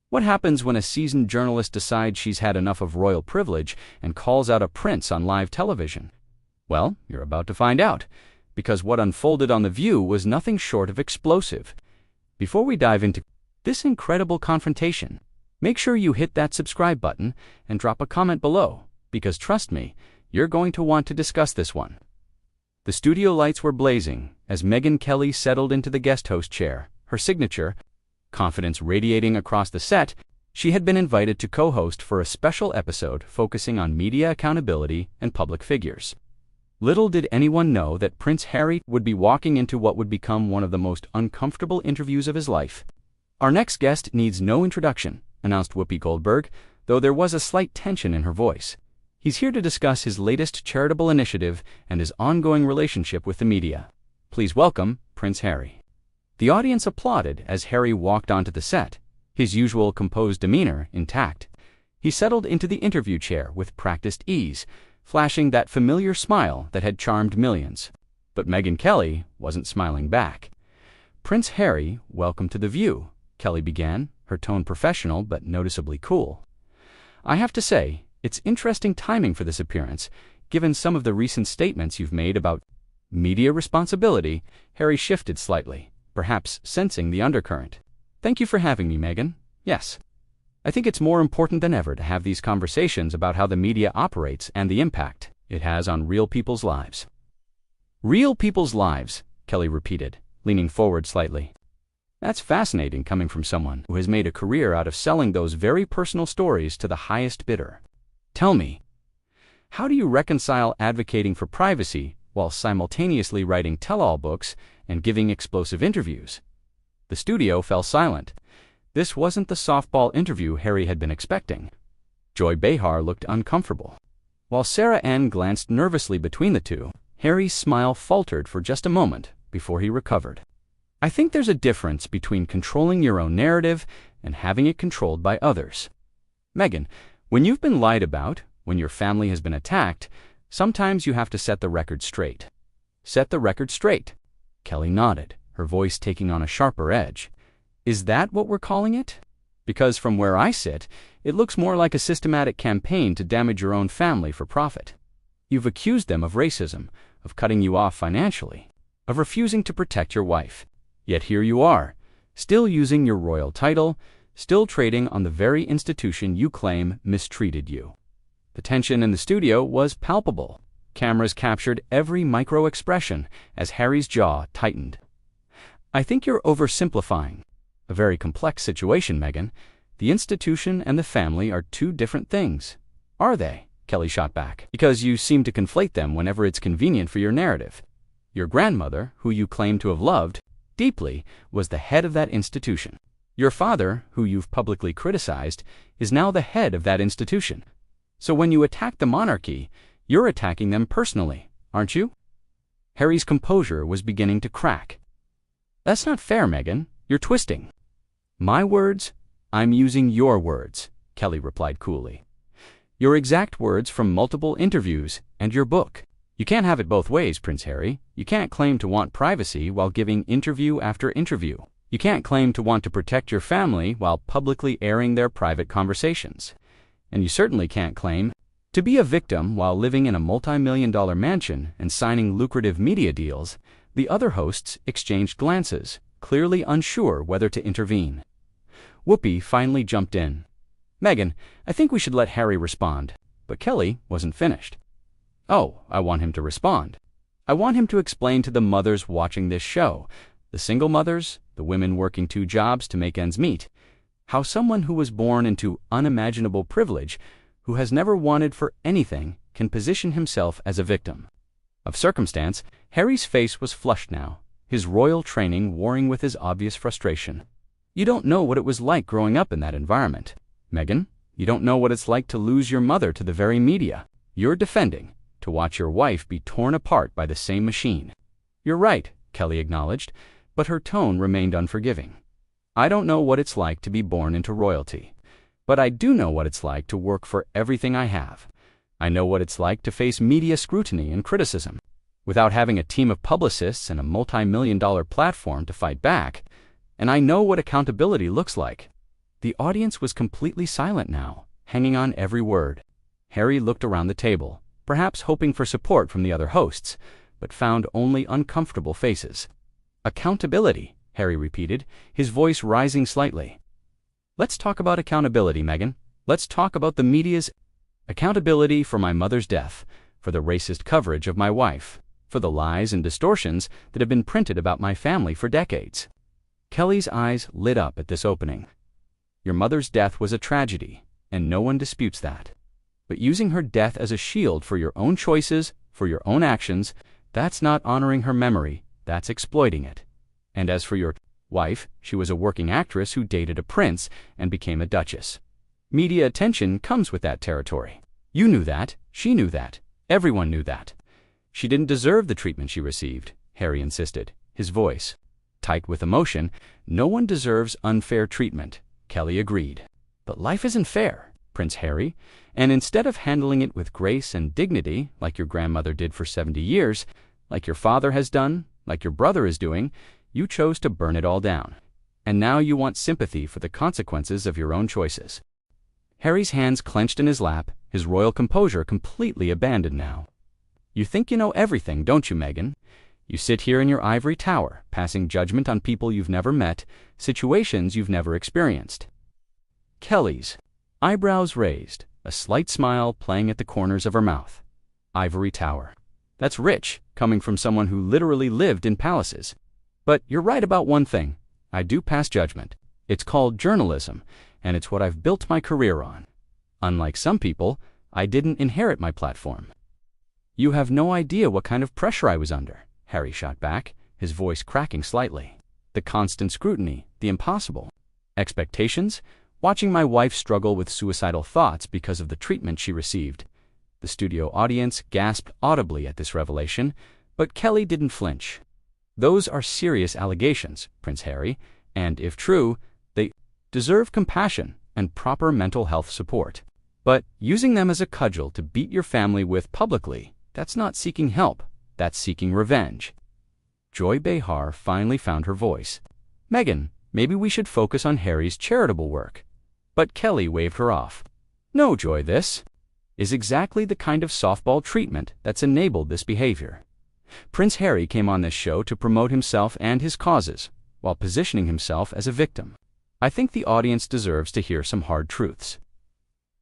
What happens when a seasoned journalist decides she's had enough of royal privilege and calls out a prince on live television? Well, you're about to find out, because what unfolded on The View was nothing short of explosive. Before we dive into this incredible confrontation, make sure you hit that subscribe button and drop a comment below, because trust me, you're going to want to discuss this one. The studio lights were blazing as Megyn Kelly settled into the guest host chair, her signature, confidence radiating across the set. She had been invited to co-host for a special episode focusing on media accountability and public figures. Little did anyone know that Prince Harry would be walking into what would become one of the most uncomfortable interviews of his life. "Our next guest needs no introduction," announced Whoopi Goldberg, though there was a slight tension in her voice. "He's here to discuss his latest charitable initiative and his ongoing relationship with the media. Please welcome Prince Harry." The audience applauded as Harry walked onto the set, his usual composed demeanor intact. He settled into the interview chair with practiced ease, flashing that familiar smile that had charmed millions. But Megyn Kelly wasn't smiling back. "Prince Harry, welcome to The View," Kelly began, her tone professional but noticeably cool. "I have to say, it's interesting timing for this appearance, given some of the recent statements you've made about media responsibility." Harry shifted slightly, perhaps sensing the undercurrent. "Thank you for having me, Megyn. Yes. I think it's more important than ever to have these conversations about how the media operates and the impact it has on real people's lives." "Real people's lives," Kelly repeated, leaning forward slightly. "That's fascinating coming from someone who has made a career out of selling those very personal stories to the highest bidder. Tell me, how do you reconcile advocating for privacy while simultaneously writing tell-all books and giving explosive interviews?" The studio fell silent. This wasn't the softball interview Harry had been expecting. Joy Behar looked uncomfortable. While Sarah Ann glanced nervously between the two, Harry's smile faltered for just a moment before he recovered. "I think there's a difference between controlling your own narrative and having it controlled by others. Megyn, when you've been lied about, when your family has been attacked, sometimes you have to set the record straight." "Set the record straight." Kelly nodded, her voice taking on a sharper edge. "Is that what we're calling it? Because from where I sit, it looks more like a systematic campaign to damage your own family for profit. You've accused them of racism, of cutting you off financially, of refusing to protect your wife. Yet here you are, still using your royal title, still trading on the very institution you claim mistreated you." The tension in the studio was palpable. Cameras captured every micro-expression as Harry's jaw tightened. "I think you're oversimplifying a very complex situation, Megyn. The institution and the family are two different things." "Are they?" Kelly shot back. "Because you seem to conflate them whenever it's convenient for your narrative. Your grandmother, who you claim to have loved deeply, was the head of that institution. Your father, who you've publicly criticized, is now the head of that institution. So when you attack the monarchy, you're attacking them personally, aren't you?" Harry's composure was beginning to crack. "That's not fair, Megyn. You're twisting." "My words? I'm using your words," Kelly replied coolly. "Your exact words from multiple interviews and your book. You can't have it both ways, Prince Harry. You can't claim to want privacy while giving interview after interview. You can't claim to want to protect your family while publicly airing their private conversations. And you certainly can't claim to be a victim while living in a multi-million-dollar mansion and signing lucrative media deals." The other hosts exchanged glances, clearly unsure whether to intervene. Whoopi finally jumped in. "Megyn, I think we should let Harry respond." But Kelly wasn't finished. "Oh, I want him to respond. I want him to explain to the mothers watching this show, the single mothers, the women working 2 jobs to make ends meet, how someone who was born into unimaginable privilege, who has never wanted for anything, can position himself as a victim of circumstance." Harry's face was flushed now, his royal training warring with his obvious frustration. "You don't know what it was like growing up in that environment, Megyn. You don't know what it's like to lose your mother to the very media you're defending, to watch your wife be torn apart by the same machine." "You're right," Kelly acknowledged, but her tone remained unforgiving. "I don't know what it's like to be born into royalty, but I do know what it's like to work for everything I have. I know what it's like to face media scrutiny and criticism without having a team of publicists and a multi-million-dollar platform to fight back, and I know what accountability looks like. The audience was completely silent now, hanging on every word. Harry looked around the table, perhaps hoping for support from the other hosts, but found only uncomfortable faces. Accountability, Harry repeated, his voice rising slightly. Let's talk about accountability, Megyn. Let's talk about the media's accountability for my mother's death, for the racist coverage of my wife, for the lies and distortions that have been printed about my family for decades. Kelly's eyes lit up at this opening. Your mother's death was a tragedy, and no one disputes that. But using her death as a shield for your own choices, for your own actions, that's not honoring her memory, that's exploiting it. And as for your wife, she was a working actress who dated a prince and became a duchess. Media attention comes with that territory. You knew that, she knew that, everyone knew that. She didn't deserve the treatment she received, Harry insisted, his voice tight with emotion. No one deserves unfair treatment, Kelly agreed. But life isn't fair, Prince Harry, and instead of handling it with grace and dignity, like your grandmother did for 70 years, like your father has done, like your brother is doing, you chose to burn it all down. And now you want sympathy for the consequences of your own choices. Harry's hands clenched in his lap, his royal composure completely abandoned now. You think you know everything, don't you, Megyn? You sit here in your ivory tower, passing judgment on people you've never met, situations you've never experienced. Kelly's eyebrows raised, a slight smile playing at the corners of her mouth. Ivory tower. That's rich, coming from someone who literally lived in palaces. But you're right about one thing. I do pass judgment. It's called journalism, and it's what I've built my career on. Unlike some people, I didn't inherit my platform. You have no idea what kind of pressure I was under, Harry shot back, his voice cracking slightly. The constant scrutiny, the impossible expectations, watching my wife struggle with suicidal thoughts because of the treatment she received. The studio audience gasped audibly at this revelation, but Kelly didn't flinch. Those are serious allegations, Prince Harry, and if true, they deserve compassion and proper mental health support. But using them as a cudgel to beat your family with publicly, that's not seeking help, that's seeking revenge. Joy Behar finally found her voice. Megyn, maybe we should focus on Harry's charitable work. But Kelly waved her off. No, Joy, this is exactly the kind of softball treatment that's enabled this behavior. Prince Harry came on this show to promote himself and his causes, while positioning himself as a victim. I think the audience deserves to hear some hard truths.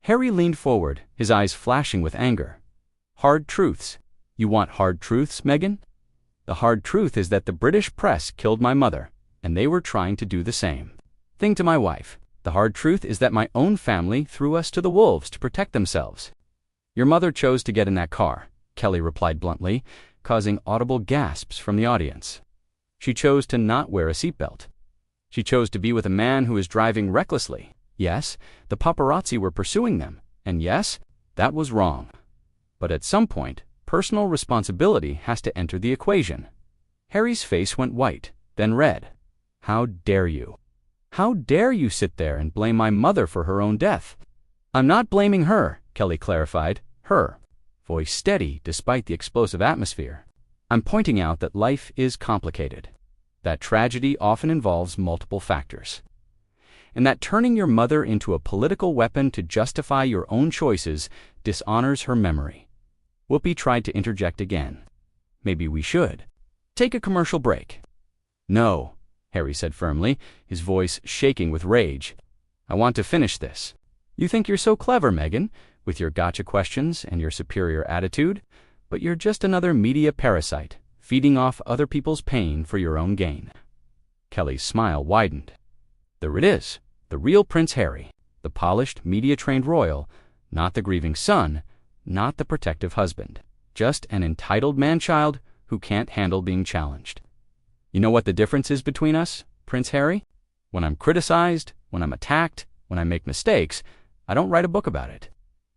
Harry leaned forward, his eyes flashing with anger. Hard truths. You want hard truths, Megyn? The hard truth is that the British press killed my mother, and they were trying to do the same thing to my wife. The hard truth is that my own family threw us to the wolves to protect themselves. Your mother chose to get in that car, Kelly replied bluntly, causing audible gasps from the audience. She chose to not wear a seatbelt. She chose to be with a man who was driving recklessly. Yes, the paparazzi were pursuing them, and yes, that was wrong. But at some point, personal responsibility has to enter the equation. Harry's face went white, then red. How dare you? How dare you sit there and blame my mother for her own death? I'm not blaming her, Kelly clarified, her voice steady despite the explosive atmosphere. I'm pointing out that life is complicated, that tragedy often involves multiple factors, and that turning your mother into a political weapon to justify your own choices dishonors her memory. Whoopi tried to interject again. Maybe we should take a commercial break. No, Harry said firmly, his voice shaking with rage. I want to finish this. You think you're so clever, Megyn, with your gotcha questions and your superior attitude, but you're just another media parasite, feeding off other people's pain for your own gain. Kelly's smile widened. There it is, the real Prince Harry, the polished, media-trained royal, not the grieving son, not the protective husband, just an entitled man-child who can't handle being challenged. You know what the difference is between us, Prince Harry? When I'm criticized, when I'm attacked, when I make mistakes, I don't write a book about it.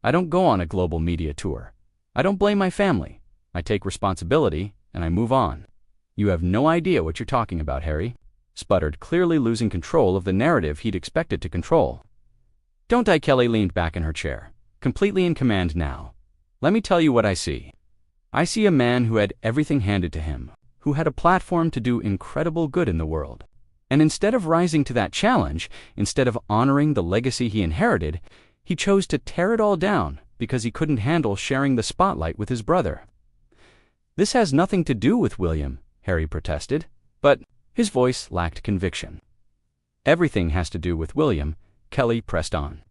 I don't go on a global media tour. I don't blame my family. I take responsibility, and I move on. You have no idea what you're talking about, Harry, sputtered, clearly losing control of the narrative he'd expected to control. Don't I? Kelly leaned back in her chair, completely in command now. Let me tell you what I see. I see a man who had everything handed to him, who had a platform to do incredible good in the world. And instead of rising to that challenge, instead of honoring the legacy he inherited, he chose to tear it all down because he couldn't handle sharing the spotlight with his brother. "This has nothing to do with William," Harry protested, but his voice lacked conviction. "Everything has to do with William," Kelly pressed on.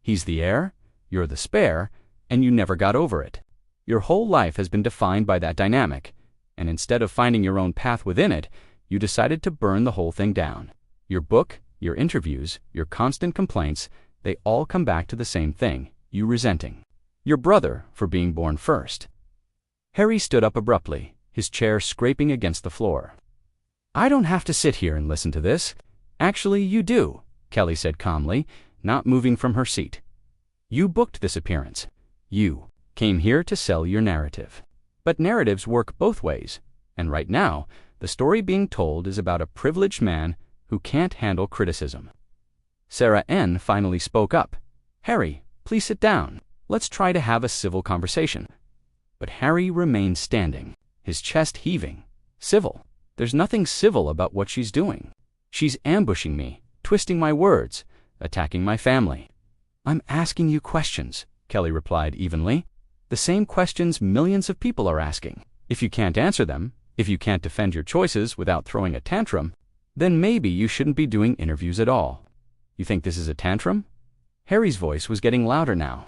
"He's the heir, you're the spare, and you never got over it. Your whole life has been defined by that dynamic, and instead of finding your own path within it, you decided to burn the whole thing down. Your book, your interviews, your constant complaints, they all come back to the same thing, you resenting your brother for being born first." Harry stood up abruptly, his chair scraping against the floor. "I don't have to sit here and listen to this. Actually, you do," Kelly said calmly, not moving from her seat. "You booked this appearance. You came here to sell your narrative. But narratives work both ways, and right now, the story being told is about a privileged man who can't handle criticism." Sarah N. finally spoke up. "Harry, please sit down. Let's try to have a civil conversation." But Harry remained standing, his chest heaving. "Civil? There's nothing civil about what she's doing. She's ambushing me, twisting my words, attacking my family." "I'm asking you questions," Kelly replied evenly. "The same questions millions of people are asking. If you can't answer them, if you can't defend your choices without throwing a tantrum, then maybe you shouldn't be doing interviews at all. You think this is a tantrum?" Harry's voice was getting louder now.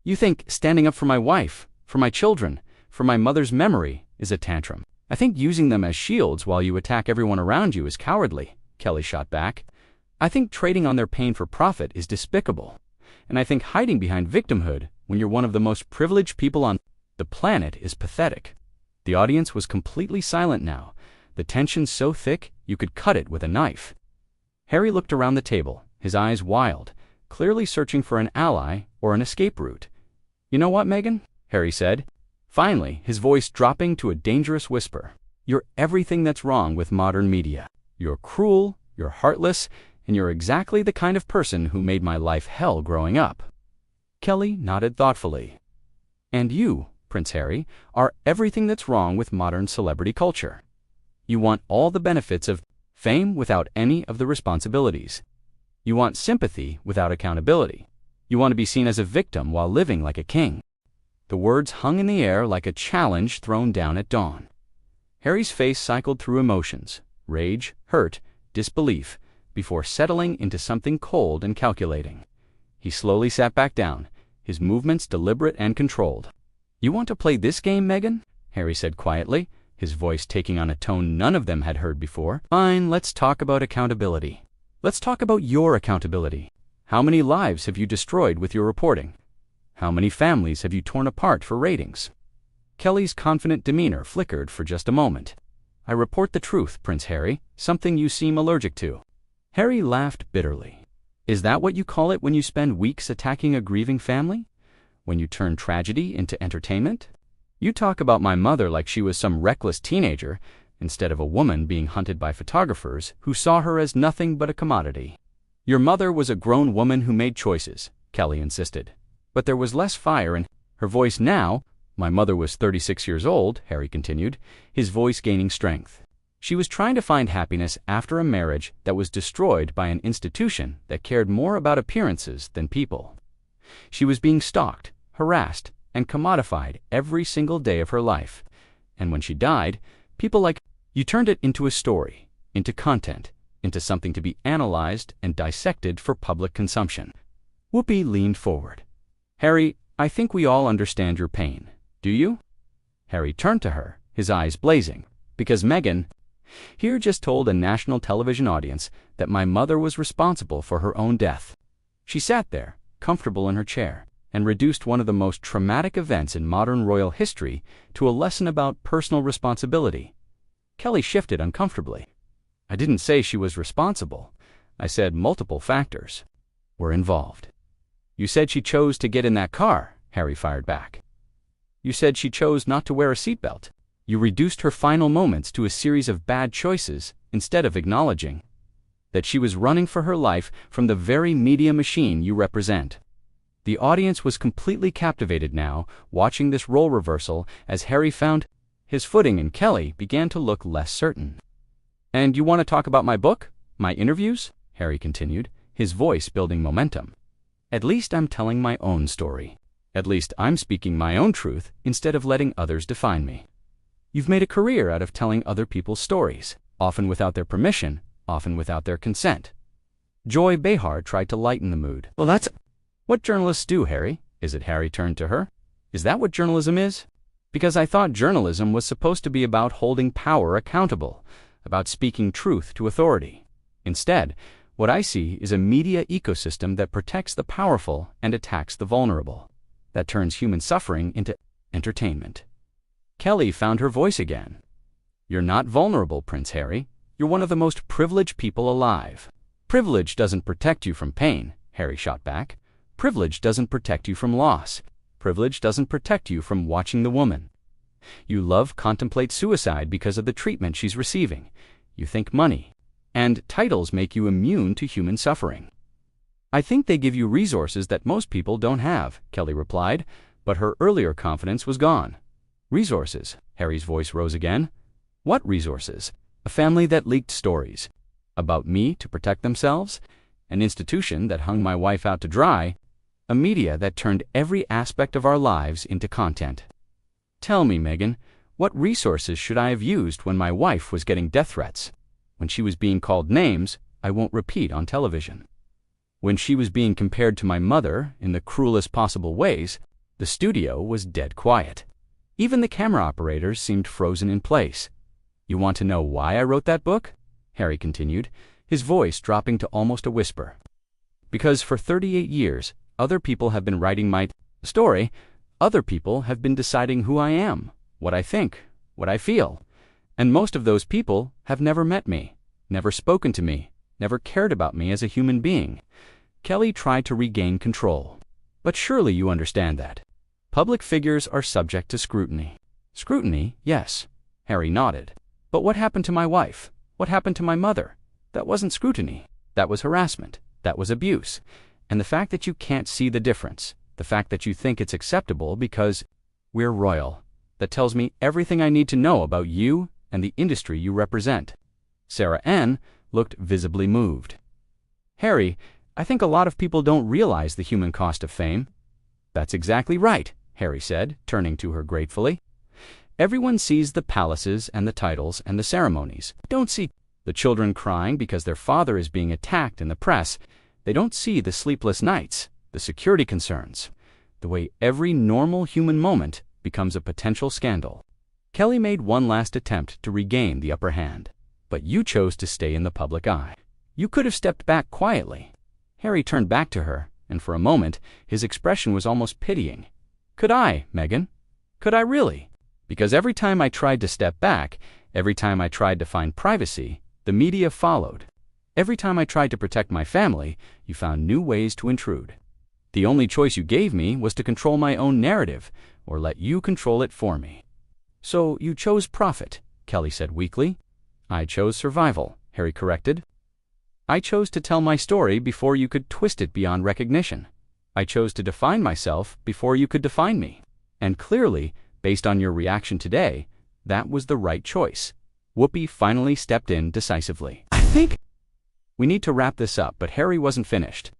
"You think standing up for my wife, for my children, for my mother's memory is a tantrum. I think using them as shields while you attack everyone around you is cowardly," Kelly shot back. "I think trading on their pain for profit is despicable. And I think hiding behind victimhood when you're one of the most privileged people on the planet is pathetic." The audience was completely silent now, the tension so thick you could cut it with a knife. Harry looked around the table, his eyes wild, clearly searching for an ally or an escape route. "You know what, Megyn?" Harry said, finally, his voice dropping to a dangerous whisper. "You're everything that's wrong with modern media. You're cruel, you're heartless, and you're exactly the kind of person who made my life hell growing up." Kelly nodded thoughtfully. "And you, Prince Harry, are everything that's wrong with modern celebrity culture. You want all the benefits of fame without any of the responsibilities. You want sympathy without accountability. You want to be seen as a victim while living like a king." The words hung in the air like a challenge thrown down at dawn. Harry's face cycled through emotions, rage, hurt, disbelief, before settling into something cold and calculating. He slowly sat back down, his movements deliberate and controlled. "You want to play this game, Megyn?" Harry said quietly, his voice taking on a tone none of them had heard before. "Fine, let's talk about accountability. Let's talk about your accountability. How many lives have you destroyed with your reporting? How many families have you torn apart for ratings?" Kelly's confident demeanor flickered for just a moment. "I report the truth, Prince Harry, something you seem allergic to." Harry laughed bitterly. "Is that what you call it when you spend weeks attacking a grieving family? When you turn tragedy into entertainment? You talk about my mother like she was some reckless teenager, instead of a woman being hunted by photographers who saw her as nothing but a commodity." "Your mother was a grown woman who made choices," Kelly insisted. But there was less fire in her voice now. "My mother was 36 years old," Harry continued, his voice gaining strength. "She was trying to find happiness after a marriage that was destroyed by an institution that cared more about appearances than people. She was being stalked, harassed, and commodified every single day of her life. And when she died, people like you turned it into a story, into content, into something to be analyzed and dissected for public consumption." Whoopi leaned forward. "Harry, I think we all understand your pain. Do you?" Harry turned to her, his eyes blazing, "Because Megyn here just told a national television audience that my mother was responsible for her own death. She sat there, comfortable in her chair, and reduced one of the most traumatic events in modern royal history to a lesson about personal responsibility." Kelly shifted uncomfortably. "I didn't say she was responsible. I said multiple factors were involved." "You said she chose to get in that car," Harry fired back. "You said she chose not to wear a seatbelt. You reduced her final moments to a series of bad choices instead of acknowledging that she was running for her life from the very media machine you represent." The audience was completely captivated now, watching this role reversal as Harry found his footing and Kelly began to look less certain. "And you want to talk about my book?" My interviews? Harry continued, his voice building momentum. At least I'm telling my own story. At least I'm speaking my own truth instead of letting others define me. You've made a career out of telling other people's stories, often without their permission, often without their consent. Joy Behar tried to lighten the mood. Well, that's what journalists do, Harry. Is it? Harry turned to her. Is that what journalism is? Because I thought journalism was supposed to be about holding power accountable, about speaking truth to authority. Instead, what I see is a media ecosystem that protects the powerful and attacks the vulnerable, that turns human suffering into entertainment. Kelly found her voice again. You're not vulnerable, Prince Harry. You're one of the most privileged people alive. Privilege doesn't protect you from pain, Harry shot back. Privilege doesn't protect you from loss. Privilege doesn't protect you from watching the woman. You love contemplate suicide because of the treatment she's receiving. You think money and titles make you immune to human suffering. I think they give you resources that most people don't have, Kelly replied, but her earlier confidence was gone. Resources, Harry's voice rose again. What resources? A family that leaked stories about me to protect themselves, an institution that hung my wife out to dry, a media that turned every aspect of our lives into content. Tell me, Megyn, what resources should I have used when my wife was getting death threats? When she was being called names I won't repeat on television? When she was being compared to my mother in the cruelest possible ways, the studio was dead quiet. Even the camera operators seemed frozen in place. You want to know why I wrote that book? Harry continued, his voice dropping to almost a whisper. Because for 38 years, other people have been writing my story. Other people have been deciding who I am, what I think, what I feel. And most of those people have never met me, never spoken to me, never cared about me as a human being. Kelly tried to regain control. But surely you understand that. Public figures are subject to scrutiny. Scrutiny, yes. Harry nodded. But what happened to my wife? What happened to my mother? That wasn't scrutiny. That was harassment. That was abuse. And the fact that you can't see the difference, the fact that you think it's acceptable because we're royal, that tells me everything I need to know about you and the industry you represent. Sarah Ann looked visibly moved. Harry, I think a lot of people don't realize the human cost of fame. That's exactly right, Harry said, turning to her gratefully. Everyone sees the palaces and the titles and the ceremonies. They don't see the children crying because their father is being attacked in the press. They don't see the sleepless nights, the security concerns, the way every normal human moment becomes a potential scandal. Kelly made one last attempt to regain the upper hand. But you chose to stay in the public eye. You could have stepped back quietly. Harry turned back to her, and for a moment, his expression was almost pitying. Could I, Megyn? Could I really? Because every time I tried to step back, every time I tried to find privacy, the media followed. Every time I tried to protect my family, you found new ways to intrude. The only choice you gave me was to control my own narrative, or let you control it for me. So you chose profit, Kelly said weakly. I chose survival, Harry corrected. I chose to tell my story before you could twist it beyond recognition. I chose to define myself before you could define me. And clearly, based on your reaction today, that was the right choice. Whoopi finally stepped in decisively. I think we need to wrap this up, but Harry wasn't finished.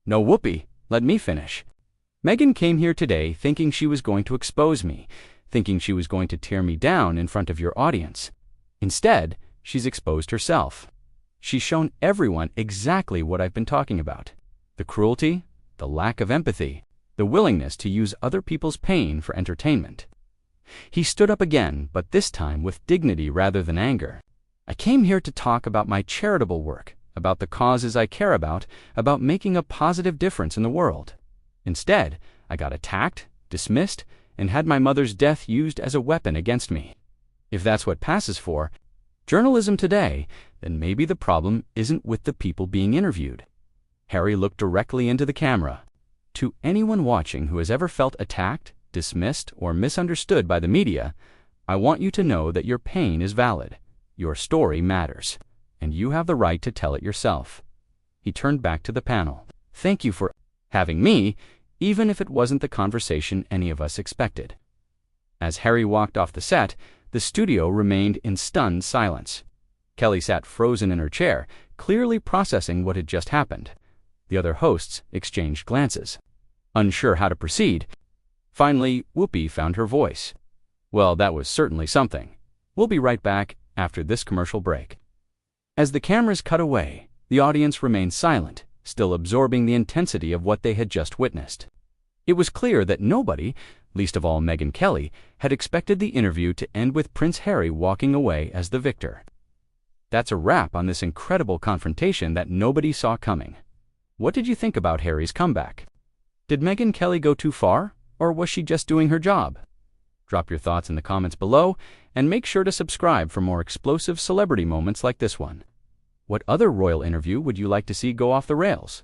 No, Whoopi, let me finish. Megyn came here today thinking she was going to expose me, thinking she was going to tear me down in front of your audience. Instead, she's exposed herself. She's shown everyone exactly what I've been talking about. The cruelty, the lack of empathy, the willingness to use other people's pain for entertainment. He stood up again, but this time with dignity rather than anger. I came here to talk about my charitable work, about the causes I care about making a positive difference in the world. Instead, I got attacked, dismissed, and had my mother's death used as a weapon against me. If that's what passes for journalism today, then maybe the problem isn't with the people being interviewed. Harry looked directly into the camera. To anyone watching who has ever felt attacked, dismissed, or misunderstood by the media, I want you to know that your pain is valid, your story matters, and you have the right to tell it yourself. He turned back to the panel. Thank you for having me, even if it wasn't the conversation any of us expected. As Harry walked off the set, the studio remained in stunned silence. Kelly sat frozen in her chair, clearly processing what had just happened. The other hosts exchanged glances, unsure how to proceed. Finally, Whoopi found her voice. Well, that was certainly something. We'll be right back after this commercial break. As the cameras cut away, the audience remained silent, still absorbing the intensity of what they had just witnessed. It was clear that nobody, least of all Megyn Kelly, had expected the interview to end with Prince Harry walking away as the victor. That's a wrap on this incredible confrontation that nobody saw coming. What did you think about Harry's comeback? Did Megyn Kelly go too far, or was she just doing her job? Drop your thoughts in the comments below, and make sure to subscribe for more explosive celebrity moments like this one. What other royal interview would you like to see go off the rails?